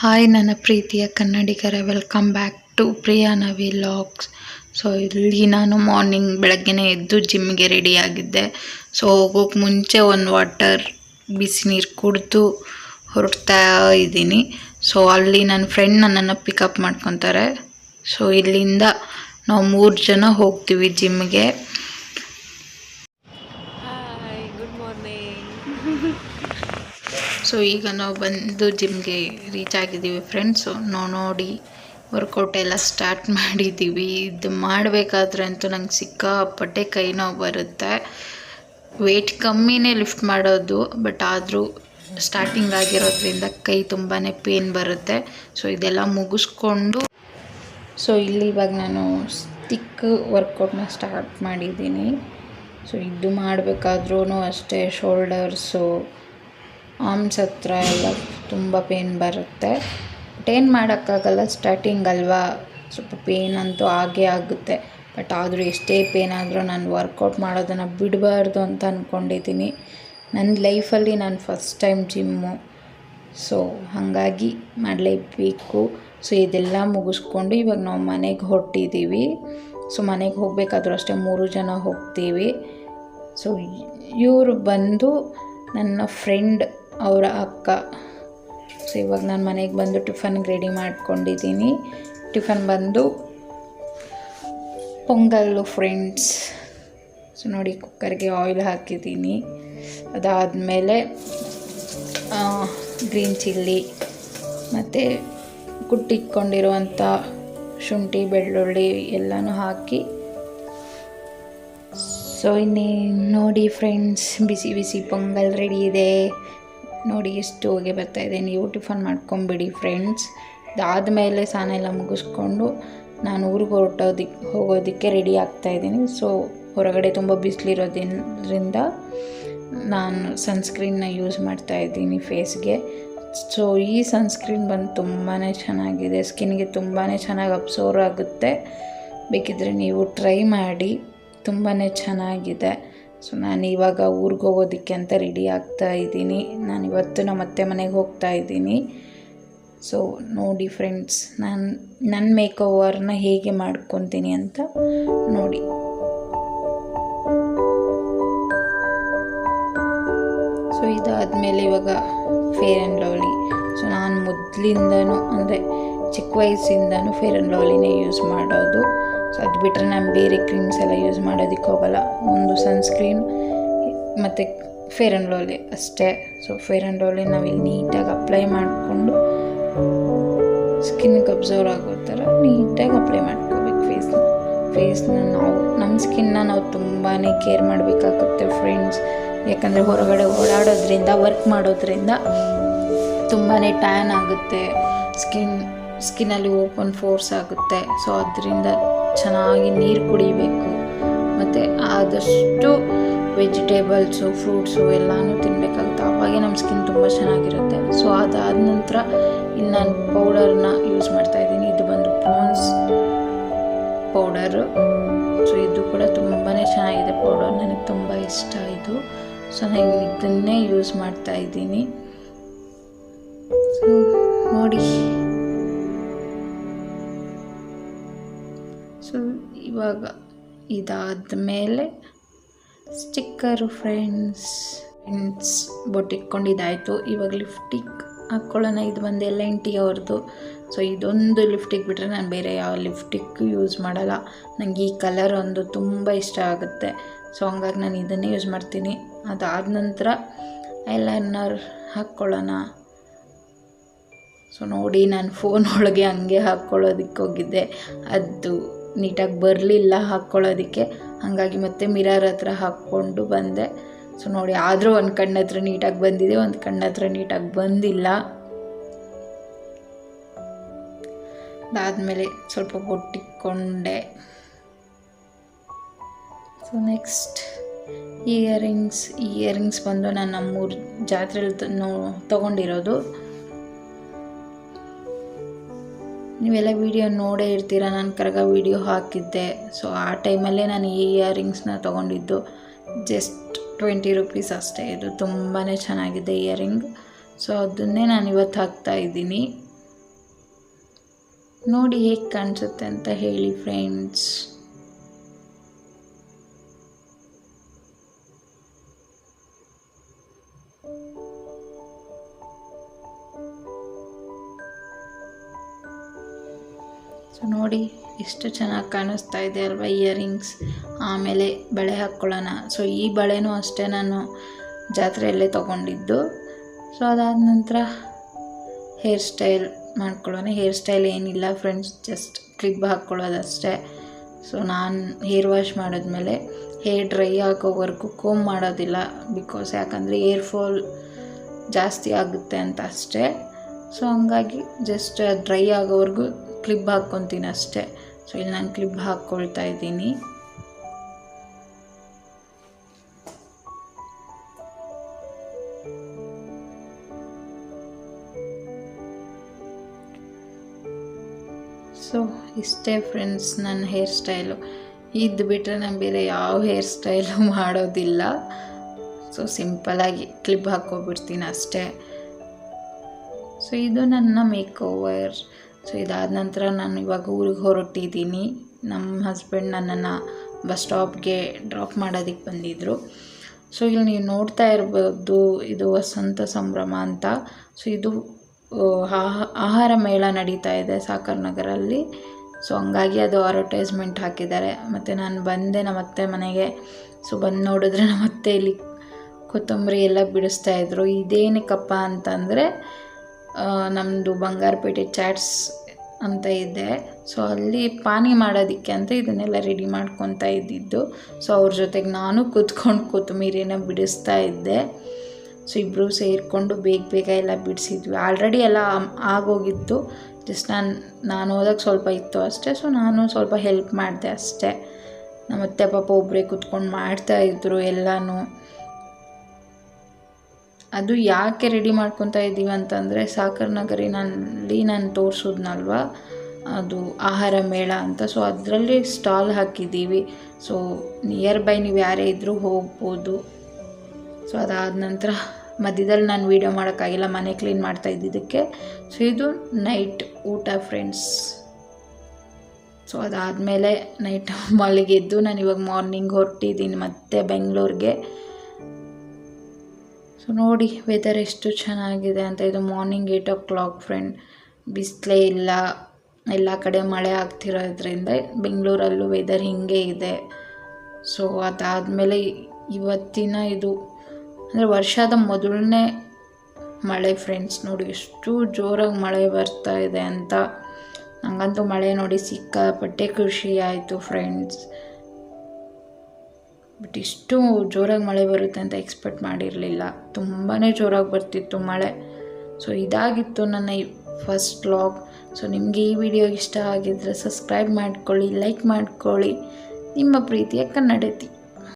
Hi ನನ್ನ ಪ್ರೀತಿಯ ಕನ್ನಡಿಗರೇ, welcome back to Priya Navi vlogs. So ಇಲ್ಲಿ ನಾನು ಮಾರ್ನಿಂಗ್ ಬೆಳಗ್ಗೆನೇ ಎದ್ದು ಜಿಮ್ಗೆ ರೆಡಿಯಾಗಿದ್ದೆ. ಸೊ ಹೋಗೋಕ್ಕೆ ಮುಂಚೆ ಒಂದು ವಾಟರ್ ಬಿಸಿ ನೀರು ಕುಡಿದು ಹೊರಡ್ತಾ ಇದ್ದೀನಿ. ಸೊ ಅಲ್ಲಿ ನನ್ನ ಫ್ರೆಂಡ್ ನನ್ನನ್ನು ಪಿಕಪ್ ಮಾಡ್ಕೊತಾರೆ. ಸೊ ಇಲ್ಲಿಂದ ನಾವು 3 ಜನ ಹೋಗ್ತೀವಿ ಜಿಮ್ಗೆ. ಸೊ ಈಗ ನಾವು ಬಂದು ಜಿಮ್ಗೆ ರೀಚ್ ಆಗಿದ್ದೀವಿ ಫ್ರೆಂಡ್ಸು. ನೋಡಿ ವರ್ಕೌಟ್ ಎಲ್ಲ ಸ್ಟಾರ್ಟ್ ಮಾಡಿದ್ದೀವಿ. ಇದು ಮಾಡಬೇಕಾದ್ರೆ ಅಂತೂ ನಂಗೆ ಸಿಕ್ಕಾಪಟ್ಟೆ ಕೈ ನೋವು ಬರುತ್ತೆ. ವೆಯ್ಟ್ ಕಮ್ಮಿನೇ ಲಿಫ್ಟ್ ಮಾಡೋದು, ಬಟ್ ಆದರೂ ಸ್ಟಾರ್ಟಿಂಗ್ ಆಗಿರೋದ್ರಿಂದ ಕೈ ತುಂಬಾ ಪೇನ್ ಬರುತ್ತೆ. ಸೊ ಇದೆಲ್ಲ ಮುಗಿಸ್ಕೊಂಡು ಸೊ ಇಲ್ಲಿ ಇವಾಗ ನಾನು ಸ್ಟಿಕ್ ವರ್ಕೌಟ್ನ ಸ್ಟಾರ್ಟ್ ಮಾಡಿದ್ದೀನಿ. ಸೊ ಇದು ಮಾಡಬೇಕಾದ್ರೂ ಅಷ್ಟೇ ಶೋಲ್ಡರ್ಸು, ಆರ್ಮ್ಸ್ ಹತ್ರ ಎಲ್ಲ ತುಂಬ ಪೇನ್ ಬರುತ್ತೆ. ಬಟ್ ಏನು ಮಾಡೋಕ್ಕಾಗಲ್ಲ, ಸ್ಟಾರ್ಟಿಂಗ್ ಅಲ್ವಾ, ಸ್ವಲ್ಪ ಪೇನ್ ಅಂತೂ ಆಗೇ ಆಗುತ್ತೆ. ಬಟ್ ಆದರೂ ಎಷ್ಟೇ ಪೇನ್ ಆದರೂ ನಾನು ವರ್ಕೌಟ್ ಮಾಡೋದನ್ನು ಬಿಡಬಾರ್ದು ಅಂತ ಅಂದ್ಕೊಂಡಿದ್ದೀನಿ. ನನ್ನ ಲೈಫಲ್ಲಿ ನಾನು ಫಸ್ಟ್ ಟೈಮ್ ಜಿಮ್ಮು, ಸೊ ಹಾಗಾಗಿ ಮಾಡಲೇಬೇಕು. ಸೊ ಇದೆಲ್ಲ ಮುಗಿಸ್ಕೊಂಡು ಇವಾಗ ನಾವು ಮನೆಗೆ ಹೊರಟಿದ್ದೀವಿ. ಸೊ ಮನೆಗೆ ಹೋಗಬೇಕಾದ್ರೂ ಅಷ್ಟೇ 3 ಜನ ಹೋಗ್ತೀವಿ. ಸೊ ಇವರು ಬಂದು ನನ್ನ ಫ್ರೆಂಡ್ ಅವರ ಅಕ್ಕ. ಸೊ ಇವಾಗ ನಾನು ಮನೆಗೆ ಬಂದು ಟಿಫನ್ಗೆ ರೆಡಿ ಮಾಡ್ಕೊಂಡಿದ್ದೀನಿ. ಟಿಫನ್ ಬಂದು ಪೊಂಗಲ್ಲು ಫ್ರೆಂಡ್ಸ್. ಸೊ ನೋಡಿ ಕುಕ್ಕರ್ಗೆ ಆಯಿಲ್ ಹಾಕಿದ್ದೀನಿ. ಅದಾದಮೇಲೆ ಗ್ರೀನ್ ಚಿಲ್ಲಿ ಮತ್ತು ಕುಟ್ಟಿಟ್ಕೊಂಡಿರುವಂಥ ಶುಂಠಿ ಬೆಳ್ಳುಳ್ಳಿ ಎಲ್ಲನೂ ಹಾಕಿ. ಸೊ ಇನ್ನೇನು ನೋಡಿ ಫ್ರೆಂಡ್ಸ್, ಬಿಸಿ ಬಿಸಿ ಪೊಂಗಲ್ ರೆಡಿ ಇದೆ. ನೋಡಿ ಎಷ್ಟು ಹೋಗಿ ಬರ್ತಾಯಿದೆ. ನೀವು ಟಿಫನ್ ಮಾಡ್ಕೊಂಬಿಡಿ ಫ್ರೆಂಡ್ಸ್. ಅದಾದಮೇಲೆ ಸ್ನಾನ ಎಲ್ಲ ಮುಗಿಸ್ಕೊಂಡು ನಾನು ಊರಿಗೆ ಹೋಗೋದಕ್ಕೆ ರೆಡಿ ಆಗ್ತಾಯಿದ್ದೀನಿ. ಸೊ ಹೊರಗಡೆ ತುಂಬ ಬಿಸಿಲಿರೋದ್ರಿಂದ ನಾನು ಸನ್ಸ್ಕ್ರೀನ್ನ ಯೂಸ್ ಮಾಡ್ತಾಯಿದ್ದೀನಿ ಫೇಸ್ಗೆ. ಸೊ ಈ ಸನ್ಸ್ಕ್ರೀನ್ ಬಂದು ತುಂಬಾ ಚೆನ್ನಾಗಿದೆ, ಸ್ಕಿನ್ಗೆ ತುಂಬಾ ಚೆನ್ನಾಗಿ ಅಬ್ಸರ್ವ್ ಆಗುತ್ತೆ. ಬೇಕಿದ್ದರೆ ನೀವು ಟ್ರೈ ಮಾಡಿ, ತುಂಬಾ ಚೆನ್ನಾಗಿದೆ. ಸೊ ನಾನು ಇವಾಗ ಊರಿಗೆ ಹೋಗೋದಕ್ಕೆ ಅಂತ ರೆಡಿ ಆಗ್ತಾ ಇದ್ದೀನಿ. ನಾನು ಇವತ್ತು ನಮ್ಮ ಅತ್ತೆ ಮನೆಗೆ ಹೋಗ್ತಾ ಇದ್ದೀನಿ. ಸೊ ನೋಡಿ ಫ್ರೆಂಡ್ಸ್, ನನ್ನ ಮೇಕ್ ಓವರ್ನ ಹೇಗೆ ಮಾಡ್ಕೊತೀನಿ ಅಂತ ನೋಡಿ. ಸೊ ಇದಾದಮೇಲೆ ಇವಾಗ ಫೇರ್ ಆ್ಯಂಡ್ ಲವ್ಲಿ. ಸೊ ನಾನು ಮೊದಲಿಂದನೂ ಅಂದರೆ ಚಿಕ್ಕ ವಯಸ್ಸಿಂದನೂ ಫೇರ್ ಆ್ಯಂಡ್ ಲವ್ಲಿನೇ ಯೂಸ್ ಮಾಡೋದು. ಸೊ ಅದು ಬಿಟ್ಟರೆ ನಾನು ಬೇರೆ ಕ್ರೀಮ್ಸ್ ಎಲ್ಲ ಯೂಸ್ ಮಾಡೋದಕ್ಕೆ ಹೋಗಲ್ಲ. ಒಂದು ಸನ್ಸ್ಕ್ರೀನ್ ಮತ್ತು ಫೇರ್ ಆ್ಯಂಡ್ ಲವ್ಲಿ ಅಷ್ಟೇ. ಸೊ ಫೇರ್ ಆ್ಯಂಡ್ ಲವ್ಲಿ ನಾವಿಲ್ಲಿ ನೀಟಾಗಿ ಅಪ್ಲೈ ಮಾಡಿಕೊಂಡು ಸ್ಕಿನ್ಗೆ ಅಬ್ಸರ್ವ್ ಆಗೋ ಥರ ನೀಟಾಗಿ ಅಪ್ಲೈ ಮಾಡ್ಕೋಬೇಕು ಫೇಸ್ನ. ನಾವು ನಮ್ಮ ಸ್ಕಿನ್ನ ನಾವು ತುಂಬಾ ಕೇರ್ ಮಾಡಬೇಕಾಗುತ್ತೆ ಫ್ರೆಂಡ್ಸ್. ಯಾಕಂದರೆ ಹೊರಗಡೆ ಓಡಾಡೋದ್ರಿಂದ, ವರ್ಕ್ ಮಾಡೋದ್ರಿಂದ ತುಂಬಾ ಟ್ಯಾನ್ ಆಗುತ್ತೆ, ಸ್ಕಿನ್ನಲ್ಲಿ ಓಪನ್ ಫೋರ್ಸ್ ಆಗುತ್ತೆ. ಸೊ ಅದರಿಂದ ಚೆನ್ನಾಗಿ ನೀರು ಕುಡಿಬೇಕು ಮತ್ತು ಆದಷ್ಟು ವೆಜಿಟೇಬಲ್ಸು, ಫ್ರೂಟ್ಸು ಎಲ್ಲನೂ ತಿನ್ನಬೇಕಾಗುತ್ತೆ. ಆವಾಗೇ ನಮ್ಮ ಸ್ಕಿನ್ ತುಂಬ ಚೆನ್ನಾಗಿರುತ್ತೆ. ಸೊ ಅದಾದ ನಂತರ ಇಲ್ಲಿ ನಾನು ಪೌಡರ್ನ ಯೂಸ್ ಮಾಡ್ತಾಯಿದ್ದೀನಿ. ಇದು ಬಂದು ಪಾಂಡ್ಸ್ ಪೌಡರು. ಸೊ ಇದು ಕೂಡ ತುಂಬಾ ಚೆನ್ನಾಗಿದೆ ಪೌಡರ್, ನನಗೆ ತುಂಬ ಇಷ್ಟ ಇದು. ಸೊ ನಾನು ಇದನ್ನೇ ಯೂಸ್ ಮಾಡ್ತಾಯಿದ್ದೀನಿ. ಸೊ ನೋಡಿ, ಸೊ ಇವಾಗ ಇದಾದ ಮೇಲೆ ಸ್ಟಿಕ್ಕರು ಫ್ರೆಂಡ್ಸ್ ಬೊಟ್ಟಿಟ್ಕೊಂಡಿದ್ದಾಯಿತು. ಇವಾಗ ಲಿಫ್ಟಿಕ್ ಹಾಕ್ಕೊಳ್ಳೋಣ. ಇದು ಬಂದು L&T ಅವ್ರದ್ದು. ಸೊ ಇದೊಂದು ಲಿಫ್ಟಿಕ್ ಬಿಟ್ಟರೆ ನಾನು ಬೇರೆ ಯಾವ ಲಿಫ್ಟಿಕ್ ಯೂಸ್ ಮಾಡಲ್ಲ. ನನಗೆ ಈ ಕಲರ್ ಒಂದು ತುಂಬ ಇಷ್ಟ ಆಗುತ್ತೆ. ಸೊ ಹಂಗಾಗಿ ನಾನು ಇದನ್ನೇ ಯೂಸ್ ಮಾಡ್ತೀನಿ. ಅದಾದ ನಂತರ ಐಲೈನರ್ ಹಾಕ್ಕೊಳ್ಳೋಣ. ಸೊ ನೋಡಿ, ನಾನು ಫೋನ್ ಒಳಗೆ ಹಂಗೆ ಹಾಕ್ಕೊಳ್ಳೋದಕ್ಕೆ ಹೋಗಿದ್ದೆ, ಅದು ನೀಟಾಗಿ ಬರಲಿಲ್ಲ ಹಾಕ್ಕೊಳ್ಳೋದಕ್ಕೆ. ಹಾಗಾಗಿ ಮತ್ತೆ ಮಿರರ್ ಹತ್ರ ಹಾಕ್ಕೊಂಡು ಬಂದೆ. ಸೊ ನೋಡಿ, ಆದರೂ ಒಂದು ಕಣ್ಣ ಹತ್ರ ನೀಟಾಗಿ ಬಂದಿದೆ, ಒಂದು ಕಣ್ಣ ಹತ್ರ ನೀಟಾಗಿ ಬಂದಿಲ್ಲ. ಅದಾದಮೇಲೆ ಸ್ವಲ್ಪ ಬೊಟ್ಟಿಟ್ಕೊಂಡೆ. ಸೊ ನೆಕ್ಸ್ಟ್ ಇಯರಿಂಗ್ಸ್ ಬಂದು ನಾನು ನಮ್ಮೂರು ಜಾತ್ರೆಯಲ್ಲಿ ತೊಗೊಂಡಿರೋದು. ನೀವೆಲ್ಲ ವೀಡಿಯೋ ನೋಡೇ ಇರ್ತೀರ, ನಾನು ಕರಗ ವೀಡಿಯೋ ಹಾಕಿದ್ದೆ. ಸೊ ಆ ಟೈಮಲ್ಲೇ ನಾನು ಈ ಇಯರಿಂಗ್ಸ್ನ ತೊಗೊಂಡಿದ್ದು. ಜಸ್ಟ್ 20 ರೂಪೀಸ್ ಅಷ್ಟೇ. ಇದು ತುಂಬಾ ಚೆನ್ನಾಗಿದೆ ಇಯರಿಂಗ್. ಸೊ ಅದನ್ನೇ ನಾನು ಇವತ್ತು ಹಾಕ್ತಾಯಿದ್ದೀನಿ. ನೋಡಿ ಹೇಗೆ ಕಾಣಿಸುತ್ತೆ ಅಂತ ಹೇಳಿ ಫ್ರೆಂಡ್ಸ್. ಸೊ ನೋಡಿ ಎಷ್ಟು ಚೆನ್ನಾಗಿ ಕಾಣಿಸ್ತಾ ಇದೆ ಅಲ್ವಾ ಇಯರಿಂಗ್ಸ್. ಆಮೇಲೆ ಬಳೆ ಹಾಕ್ಕೊಳ್ಳೋಣ. ಸೊ ಈ ಬಳೆನೂ ಅಷ್ಟೇ ನಾನು ಜಾತ್ರೆಯಲ್ಲೇ ತೊಗೊಂಡಿದ್ದು. ಸೊ ಅದಾದ ನಂತರ ಹೇರ್ ಸ್ಟೈಲ್ ಮಾಡ್ಕೊಳ್ಳೋಣ. ಹೇರ್ ಸ್ಟೈಲ್ ಏನಿಲ್ಲ ಫ್ರೆಂಡ್ಸ್, ಜಸ್ಟ್ ಕ್ಲಿಪ್ ಹಾಕ್ಕೊಳ್ಳೋದಷ್ಟೇ. ಸೊ ನಾನು ಹೇರ್ ವಾಶ್ ಮಾಡಿದ್ಮೇಲೆ ಹೇರ್ ಡ್ರೈ ಆಗೋವರೆಗೂ ಕೋಮ್ ಮಾಡೋದಿಲ್ಲ, ಬಿಕಾಸ್ ಯಾಕಂದರೆ ಏರ್ ಫಾಲ್ ಜಾಸ್ತಿ ಆಗುತ್ತೆ ಅಂತ ಅಷ್ಟೇ. ಸೊ ಹಂಗಾಗಿ ಜಸ್ಟ್ ಡ್ರೈ ಆಗೋವರೆಗೂ ಕ್ಲಿಪ್ ಹಾಕ್ಕೊತೀನಿ ಅಷ್ಟೇ. ಸೊ ಇಲ್ಲಿ ನಾನು ಕ್ಲಿಪ್ ಹಾಕ್ಕೊಳ್ತಾ ಇದ್ದೀನಿ. ಸೊ ಇಷ್ಟೇ ಫ್ರೆಂಡ್ಸ್ ನನ್ನ ಹೇರ್ ಸ್ಟೈಲು. ಇದು ಬಿಟ್ಟರೆ ನಾನು ಬೇರೆ ಯಾವ ಹೇರ್ ಸ್ಟೈಲು ಮಾಡೋದಿಲ್ಲ. ಸೊ ಸಿಂಪಲಾಗಿ ಕ್ಲಿಪ್ ಹಾಕ್ಕೊಬಿಡ್ತೀನಿ ಅಷ್ಟೇ. ಸೊ ಇದು ನನ್ನ ಮೇಕ್ ಓವರ್. ಸೊ ಇದಾದ ನಂತರ ನಾನು ಇವಾಗ ಊರಿಗೆ ಹೊರಟಿದ್ದೀನಿ. ನಮ್ಮ ಹಸ್ಬೆಂಡ್ ನನ್ನನ್ನು ಬಸ್ ಸ್ಟಾಪ್ಗೆ ಡ್ರಾಪ್ ಮಾಡೋದಕ್ಕೆ ಬಂದಿದ್ದರು. ಸೊ ಇಲ್ಲಿ ನೀವು ನೋಡ್ತಾ ಇರ್ಬೋದು, ಇದು ವಸಂತ ಸಂಭ್ರಮ ಅಂತ. ಸೊ ಇದು ಆಹಾರ ಮೇಳ ನಡೀತಾ ಇದೆ ಸಾಕರ್ ನಗರಲ್ಲಿ. ಸೊ ಹಂಗಾಗಿ ಅದು ಅಡ್ವರ್ಟೈಸ್ಮೆಂಟ್ ಹಾಕಿದ್ದಾರೆ. ಮತ್ತು ನಾನು ಬಂದೆ ನಮ್ಮತ್ತೆ ಮನೆಗೆ. ಸೊ ಬಂದು ನೋಡಿದ್ರೆ ನಮ್ಮತ್ತೆ ಇಲ್ಲಿ ಕೊತ್ತಂಬರಿ ಎಲ್ಲ ಬಿಡಿಸ್ತಾಯಿದ್ರು. ಇದೇನಕ್ಕಪ್ಪ ಅಂತಂದರೆ ನಮ್ಮದು ಬಂಗಾರಪೇಟೆ ಚಾಟ್ಸ್ ಅಂತ ಇದೆ. ಸೊ ಅಲ್ಲಿ ಪಾನಿ ಮಾಡೋದಕ್ಕೆ ಅಂತ ಇದನ್ನೆಲ್ಲ ರೆಡಿ ಮಾಡ್ಕೊತಾ ಇದ್ದಿದ್ದು. ಸೊ ಅವ್ರ ಜೊತೆಗೆ ನಾನು ಕೂತ್ಕೊಂಡು ಕೊತ್ತಂಬರಿನ ಬಿಡಿಸ್ತಾ ಇದ್ದೆ. ಸೊ ಇಬ್ಬರು ಸೇರಿಕೊಂಡು ಬೇಗ ಎಲ್ಲ ಬಿಡಿಸಿದ್ವಿ. ಆಲ್ರೆಡಿ ಎಲ್ಲ ಆಗೋಗಿತ್ತು. ಜಸ್ಟ್ ನಾನು ಹೋದಾಗ ಸ್ವಲ್ಪ ಇತ್ತು ಅಷ್ಟೇ. ಸೊ ನಾನು ಸ್ವಲ್ಪ ಹೆಲ್ಪ್ ಮಾಡಿದೆ ಅಷ್ಟೇ. ನಮ್ಮತ್ತೆ ಪಾಪ ಒಬ್ಬರೇ ಕೂತ್ಕೊಂಡು ಮಾಡ್ತಾಯಿದ್ರು ಎಲ್ಲನೂ. ಅದು ಯಾಕೆ ರೆಡಿ ಮಾಡ್ಕೊತಾ ಇದ್ದೀವಿ ಅಂತಂದರೆ ಸಾಕರ್ ನಗರಿನಲ್ಲಿ ನಾನು ತೋರಿಸೋದ್ನಲ್ವ, ಅದು ಆಹಾರ ಮೇಳ ಅಂತ. ಸೊ ಅದರಲ್ಲಿ ಸ್ಟಾಲ್ ಹಾಕಿದ್ದೀವಿ. ಸೊ ನಿಯರ್ ಬೈ ನೀವು ಯಾರೇ ಇದ್ದರೂ ಹೋಗ್ಬೋದು. ಸೊ ಅದಾದ ನಂತರ ಮಧ್ಯದಲ್ಲಿ ನಾನು ವೀಡಿಯೋ ಮಾಡೋಕ್ಕಾಗಿಲ್ಲ, ಮನೆ ಕ್ಲೀನ್ ಮಾಡ್ತಾ ಇದ್ದಿದ್ದಕ್ಕೆ. ಸೊ ಇದು ನೈಟ್ ಊಟ ಫ್ರೆಂಡ್ಸ್. ಸೊ ಅದಾದಮೇಲೆ ನೈಟ್ ಮಲಗಿದ್ದು ನಾನು ಇವಾಗ ಮಾರ್ನಿಂಗ್ ಹೊರಟಿದ್ದೀನಿ ಮತ್ತೆ ಬೆಂಗಳೂರಿಗೆ. ಸೊ ನೋಡಿ ವೆದರ್ ಎಷ್ಟು ಚೆನ್ನಾಗಿದೆ ಅಂತ. ಇದು ಮಾರ್ನಿಂಗ್ 8 o'clock ಫ್ರೆಂಡ್. ಬಿಸಿಲೇ ಇಲ್ಲ, ಎಲ್ಲ ಕಡೆ ಮಳೆ ಆಗ್ತಿರೋದ್ರಿಂದ ಬೆಂಗಳೂರಲ್ಲೂ ವೆದರ್ ಹೀಗೆ ಇದೆ. ಸೊ ಅದಾದಮೇಲೆ ಇವತ್ತಿನ ಇದು ಅಂದರೆ ವರ್ಷದ ಮೊದಲನೇ ಮಳೆ ಫ್ರೆಂಡ್ಸ್. ನೋಡಿ ಎಷ್ಟು ಜೋರಾಗಿ ಮಳೆ ಬರ್ತಾ ಇದೆ ಅಂತ. ನನಗಂತೂ ಮಳೆ ನೋಡಿ ಸಿಕ್ಕಾಪಟ್ಟೆ ಖುಷಿ ಆಯಿತು ಫ್ರೆಂಡ್ಸ್. ಬಟ್ ಇಷ್ಟು ಜೋರಾಗಿ ಮಳೆ ಬರುತ್ತೆ ಅಂತ ಎಕ್ಸ್ಪೆಕ್ಟ್ ಮಾಡಿರಲಿಲ್ಲ. ತುಂಬಾ ಜೋರಾಗಿ ಬರ್ತಿತ್ತು ಮಳೆ. ಸೊ ಇದಾಗಿತ್ತು ನನ್ನ ಫಸ್ಟ್ ವ್ಲಾಗ್. ಸೊ ನಿಮಗೆ ಈ ವಿಡಿಯೋ ಇಷ್ಟ ಆಗಿದ್ದರೆ ಸಬ್ಸ್ಕ್ರೈಬ್ ಮಾಡ್ಕೊಳ್ಳಿ, ಲೈಕ್ ಮಾಡ್ಕೊಳ್ಳಿ. ನಿಮ್ಮ ಪ್ರೀತಿಯ ಕನ್ನಡತಿ.